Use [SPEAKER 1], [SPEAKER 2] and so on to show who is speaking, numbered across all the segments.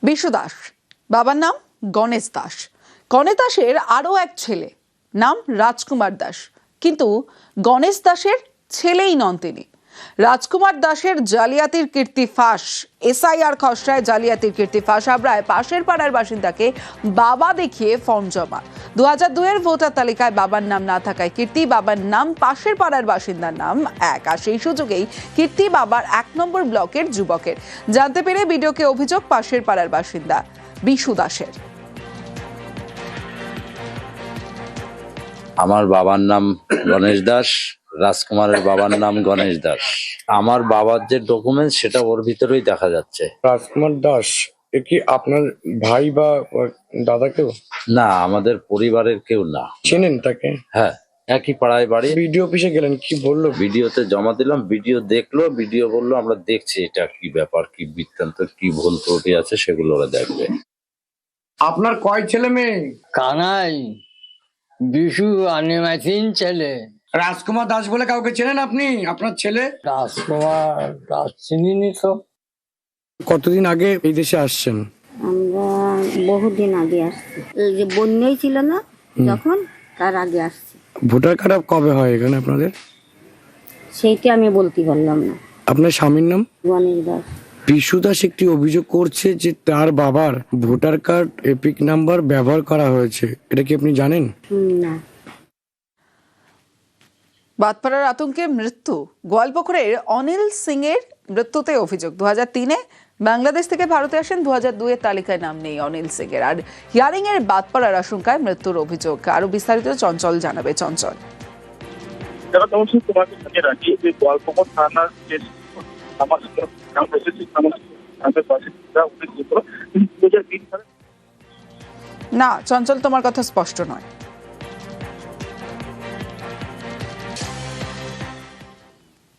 [SPEAKER 1] বিশু দাস, বাবার নাম গণেশ দাস। গণেশ দাসের আরও এক ছেলে, নাম রাজকুমার দাস, কিন্তু গণেশ দাসের ছেলেই নন তিনি। রাজকুমার দাসের জালিয়াতির কীর্তি ফাঁস, এসআইআর খসড়ায় জালিয়াতির কীর্তি ফাঁস আবরায় পাশের পাড়ার বাসিন্দাকে বাবা দেখিয়ে ফর্ম জমা। 2002-এর ভোটার তালিকায় বাবার নাম না থাকায় কীর্তি বাবার নাম পাশের পাড়ার বাসিন্দার নাম এক, আর সেই সুযোগেই কীর্তি বাবার 1 নম্বর ব্লকের যুবকের। জানতে পেরে ভিডিওকে অভিযোগ পাশের পাড়ার বাসিন্দা বিশু দাসের।
[SPEAKER 2] আমার বাবার নাম গণেশ দাস, রাজকুমারের বাবার নাম গণেশ দাস। আমার বাবার যে ডকুমেন্টস সেটা ওর ভিতরেই দেখা যাচ্ছে।
[SPEAKER 3] রাজকুমার দাস এ কি আপনার ভাই বা দাদা কেউ?
[SPEAKER 2] না, আমাদের পরিবারের কেউ না।
[SPEAKER 3] চেনেন তাকে?
[SPEAKER 2] হ্যাঁ, একই পাড়ায় বাড়ি।
[SPEAKER 3] ভিডিও অফিসে গেলেন, কি বললো?
[SPEAKER 2] ভিডিওতে জমা দিলাম, ভিডিও দেখলো, ভিডিও বললো আমরা দেখছি এটা কি ব্যাপার, কি বৃত্তান্ত, কি ভুল ত্রুটি আছে সেগুলো ওরা দেখবে।
[SPEAKER 3] আপনার কয় ছেলে মেয়ে?
[SPEAKER 4] কানাই, বিশু, আনিমা, 3 ছেলে।
[SPEAKER 3] রাজকুমার দাস বলে কাউকে চেনেন আপনি? আপনার ছেলে
[SPEAKER 4] রাজকুমার দাস চিনিনি তো।
[SPEAKER 3] কতদিন আগে এই দেশে আসছেন?
[SPEAKER 5] আমরা বহুদিন আগে আসছি, এই যে বন্যাই ছিল না যখন, তার আগে আসছি।
[SPEAKER 3] ভোটার কার্ড কবে হয় এখানে আপনাদের?
[SPEAKER 5] সেইটা আমি বলতে পারলাম না।
[SPEAKER 3] আপনার স্বামীর নাম?
[SPEAKER 5] গণেশ দাস।
[SPEAKER 3] বিশু দাস একটি অভিযোগ করছে যে তার বাবার ভোটার কার্ড এপিক নাম্বার ব্যবহার করা হয়েছে, এটা কি আপনি জানেন?
[SPEAKER 5] না।
[SPEAKER 1] বাতপাড়ার আতঙ্কে মৃত্যু। গোয়ালপুকুরের অনিল সিং এর মৃত্যুতে অভিযোগ। 2003-এ বাংলাদেশ থেকে ভারতে আসেন, 2002-এর তালিকায় নাম নেই অনিল সিং এর। আর হিয়ারিং এর বাতপাড়ার আশঙ্কায় মৃত্যুর অভিযোগ। আরো বিস্তারিত চঞ্চল জানাবে। চঞ্চল,
[SPEAKER 6] তোমাকে রাখি যে গোয়ালপুকুর থানার যে
[SPEAKER 1] না চঞ্চল, তোমার কথা স্পষ্ট নয়।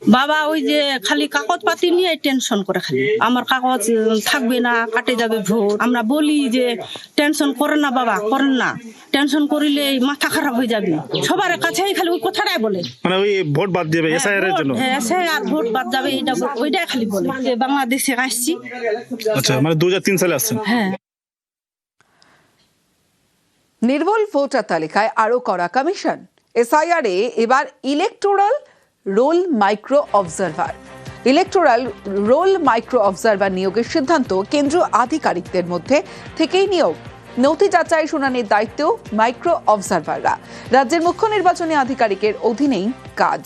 [SPEAKER 7] বাবা ওই যে খালি কাগজ পাতি নিয়ে টেনশন করে, খালি আমার কাগজ থাকবে না, কাটে যাবে ভোট। আমরা বলি যে টেনশন করেন না বাবা, করেন না, টেনশন করিলে মাথা খারাপ হয়ে যাবে। সবার কাছেই খালি ওই কথাটাই বলে,
[SPEAKER 6] মানে ওই ভোট বাদ যাবে এসআইআর এর জন্য।
[SPEAKER 7] এসআইআর ভোট বাদ যাবে, এটা ওইটাই খালি বলে। যে বাংলাদেশে আসছি।
[SPEAKER 6] আচ্ছা, মানে 2003 সালে আসছেন?
[SPEAKER 7] হ্যাঁ।
[SPEAKER 1] নির্ভুল ভোটার তালিকায় আরো কড়া কমিশন। এসআইআর এ এবার ইলেকটোরাল রোল মাইক্রো অবজারভার নিয়োগের সিদ্ধান্ত কেন্দ্রীয় আধিকারিকদের মধ্যে থেকেই নিয়োগ। নথি যাচাই শুনানির দায়িত্বেও মাইক্রো অবজারভাররা। রাজ্যের মুখ্য নির্বাচনী আধিকারিকের অধীনেই কাজ।